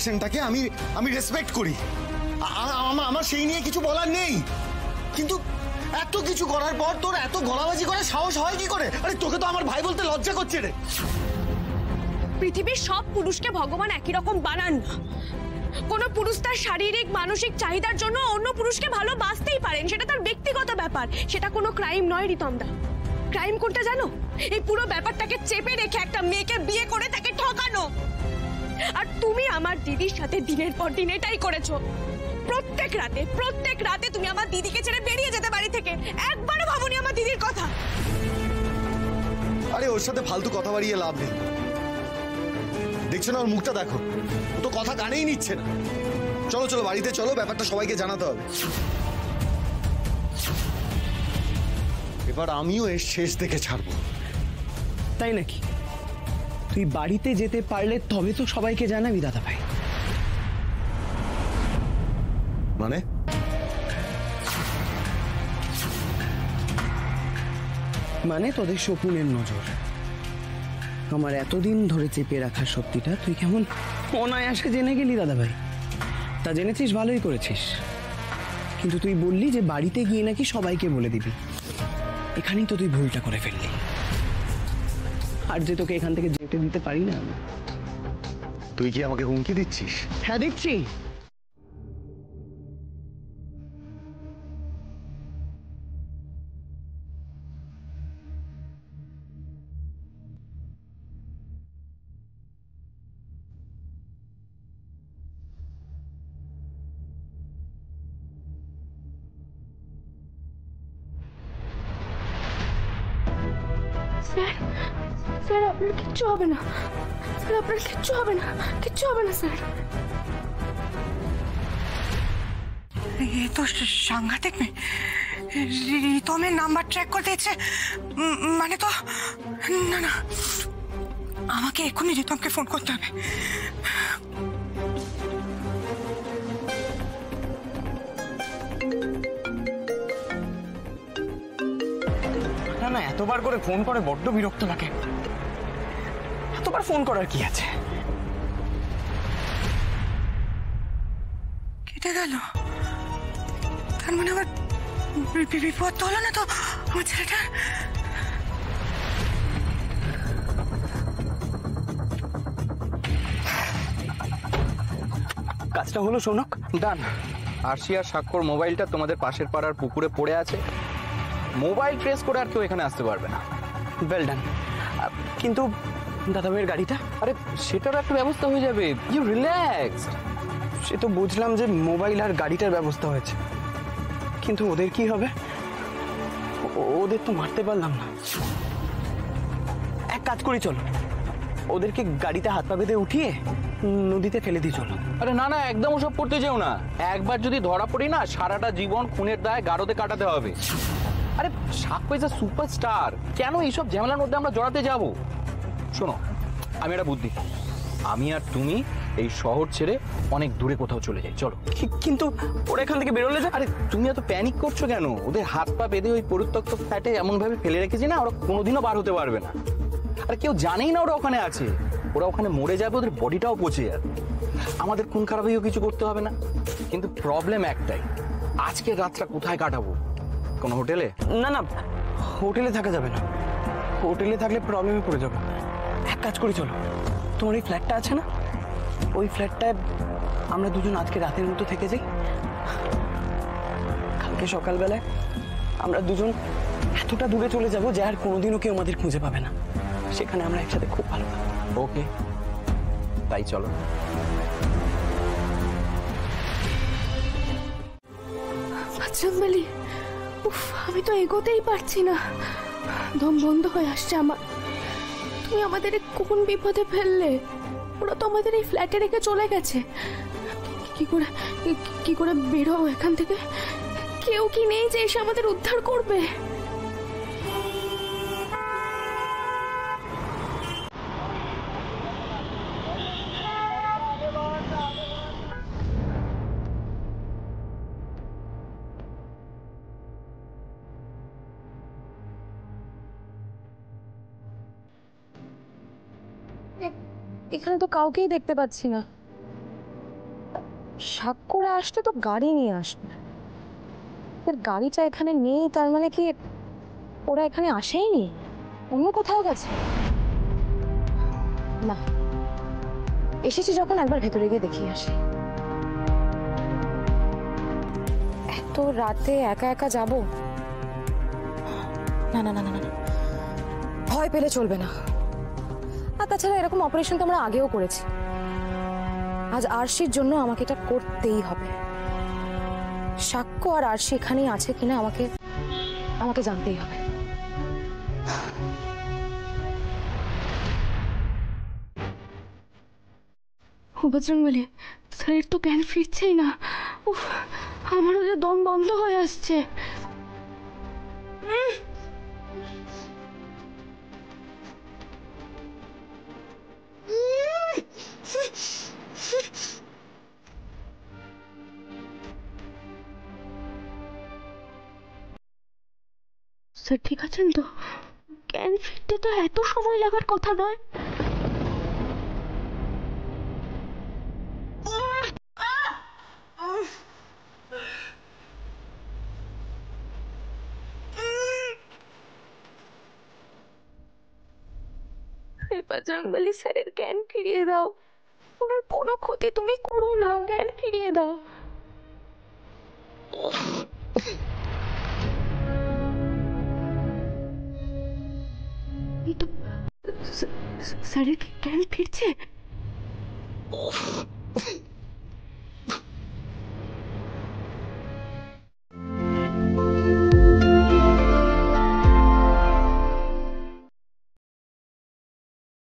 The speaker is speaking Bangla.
প্রফেশনটাকে আমি আমি রেসপেক্ট করি, আমার সেই নিয়ে কিছু বলার নেই। কিন্তু এত কিছু করার পর তোর এত গলাবাজি করার সাহস হয় কি করে? আরে তোকে তো আমার ভাই বলতে লজ্জা করছে রে। পৃথিবীর সব পুরুষকে ভগবান একই রকম বানান না। কোন পুরুষ তার শারীরিক মানসিক চাহিদার জন্য অন্য পুরুষকে ভালোবাসতেই পারেন, সেটা তার ব্যক্তিগত ব্যাপার, সেটা কোনো ক্রাইম নয় রিতমদা। ক্রাইম কোনটা জানো? এই পুরো ব্যাপারটাকে চেপে রেখে একটা মেয়েকে বিয়ে করে তাকে ঠকানো। আর তুমি আমার দিদির সাথে দিনের পর দিন এটাই করেছো। প্রত্যেক রাতে তুমি আমার দিদিকে ছেড়ে বেরিয়ে যেতে বাড়ি থেকে, একবারও ভাবনি আমার দিদির কথা। আরে ওর সাথে ফালতু কথা বাড়িয়ে লাভ নেই। দেখছো না ওর মুখটা দেখো, ও তো কথা কানেই নিচ্ছে না। চলো চলো বাড়িতে চলো, ব্যাপারটা সবাইকে জানাতে হবে। এবার আমিও এর শেষ দেখে ছাড়বো। তাই নাকি? তুই বাড়িতে যেতে পারলে তবে তো সবাইকে জানাবি দাদা ভাই। মানে? মানে তোদের শকুনের নজর আমার এতদিন ধরে চেপে রাখা সত্যিটা তুই কেমন অনায়াসে জেনে গেলি দাদা ভাই। তা জেনেছিস, ভালোই করেছিস। কিন্তু তুই বললি যে বাড়িতে গিয়ে নাকি সবাইকে বলে দিবি। এখানেই তো তুই ভুলটা করে ফেললি। আর যে তোকে এখান থেকে যেতে দিতে পারি না। তুই কি আমাকে হুমকি দিচ্ছিস? হ্যাঁ দিচ্ছি। স্যার, স্যার আপনার কিচ্ছু হবে না, স্যার আপনার কিচ্ছু হবে না, কিচ্ছু হবে না স্যার। এ তো সাংঘাতিক মেয়ে। রিতমের নাম্বার ট্র্যাক করতে ইচ্ছে, মানে তো না না, আমাকে এক্ষুনি রিতমকে ফোন করতে হবে। না না, এতবার করে ফোন করে বড্ড বিরক্ত লাগে। এতবার ফোন করার কি আছে? কেটে গেল, তার মানে আমার বিপদ তো হলো না তো আমার ছেলেটা? কাজটা হলো শোনক, ডান। আরশি আর স্বাক্ষর মোবাইলটা তোমাদের পাশের পাড়ার পুকুরে পড়ে আছে। মোবাইল ট্রেস করে আর কেউ এখানে আসতে পারবে না। Well done. কিন্তু দাদা ভাইয়ের গাড়িটা? আরে সেটারও একটা ব্যবস্থা হয়ে যাবে, ইউ রিল্যাক্স। সে তো বুঝলাম যে মোবাইল আর গাড়িটার ব্যবস্থা হয়েছে, কিন্তু ওদের কি হবে? ওদের তো মারতে পারলাম না। এক কাজ করি, চলো ওদেরকে গাড়িতে হাত পা বেঁধে উঠিয়ে নদীতে ফেলে দিই চলো। আরে না না, একদম ওসব করতে যেও না। একবার যদি ধরা পড়ি না, সারাটা জীবন খুনের দায় গারদে কাটাতে হবে। আরে সাক্ষ্য ইজ আ সুপারস্টার, কেন এইসব ঝামেলার মধ্যে আমরা জড়াতে যাব? শোনো, আমি একটা বুদ্ধি, আমি আর তুমি এই শহর ছেড়ে অনেক দূরে কোথাও চলে যাই, চলো। কিন্তু ওরা এখান থেকে বেরোলে যে? আরে তুমি এত প্যানিক করছো কেন? ওদের হাত পা বেঁধে ওই পরিত্যক্ত ফ্ল্যাটে এমন ভাবে ফেলে রেখেছি না, ওরা কোনোদিনও বার হতে পারবে না। আর কেউ জানেই না ওরা ওখানে আছে। ওরা ওখানে মরে যাবে, ওদের বডিটাও পচে যাবে। আমাদের খুন খারাপিও কিছু করতে হবে না। কিন্তু প্রবলেম একটাই, আজকের রাতটা কোথায় কাটাবো? কোনো হোটেলে? না না, হোটেলে থাকা যাবে না। হোটেলে থাকলে প্রবলেমে পড়ে যাবো। এক কাজ করি, চলো তোমার এই ফ্ল্যাটটা আছে না, ওই ফ্ল্যাটটায় আমরা দুজন আজকে রাতের মতো থেকে যাই। কালকে সকালবেলায় আমরা দুজন এতটা দূরে চলে যাব যে আর কোনোদিনও কেউ আমাদের খুঁজে পাবে না। সেখানে আমরা একসাথে খুব ভালো থাকবো। ওকে, তাই চলো। বাচ্চাম্বালি, উফ, আমি তো এগোতেই পারছি না, দম বন্ধ হয়ে আসছে আমার। তুমি আমাদের কোন বিপদে ফেললে? ওরা তো আমাদের এই ফ্ল্যাটে রেখে চলে গেছে। কি করে বেরো এখান থেকে? কেউ কি নেই যে এসে আমাদের উদ্ধার করবে? এখানে তো কাউকেই দেখতে পাচ্ছি না। সাক্ষরে আসতে তো গাড়ি নিয়ে আসবে, এর গাড়িটা এখানে নেই, তার মানে কি ওরা এখানে আসেইনি, অন্য কোথাও গেছে? না, এসেছি যখন একবার ভেতরে গিয়ে দেখিয়ে আসি। এত রাতে একা একা যাব? না না না না না, ভয় পেলে চলবে না। আর তাছাড়া এরকম অপারেশন তো আমরা আগেও করেছি, আজ আরশির জন্য আমাকে এটা করতেই হবে। সাক্ষ্য আর আরশি এখানেই আছে কিনা আমাকে আমাকে জানতেই হবে। বজরংবলী, স্যারের তো জ্ঞান ফিরছেই না। উফ, আমারও যে দম বন্ধ হয়ে আসছে। স্যার ঠিক আছেন তো? জ্ঞান ফিরতে তো এত সময় লাগার কথা নয়। বজরংবলী, স্যারের জ্ঞান ফিরিয়ে দাও। ওনার কোনো ক্ষতি তুমি করো না, জ্ঞান ফিরিয়ে দাও। এই তো স্যারের জ্ঞান ফিরছে।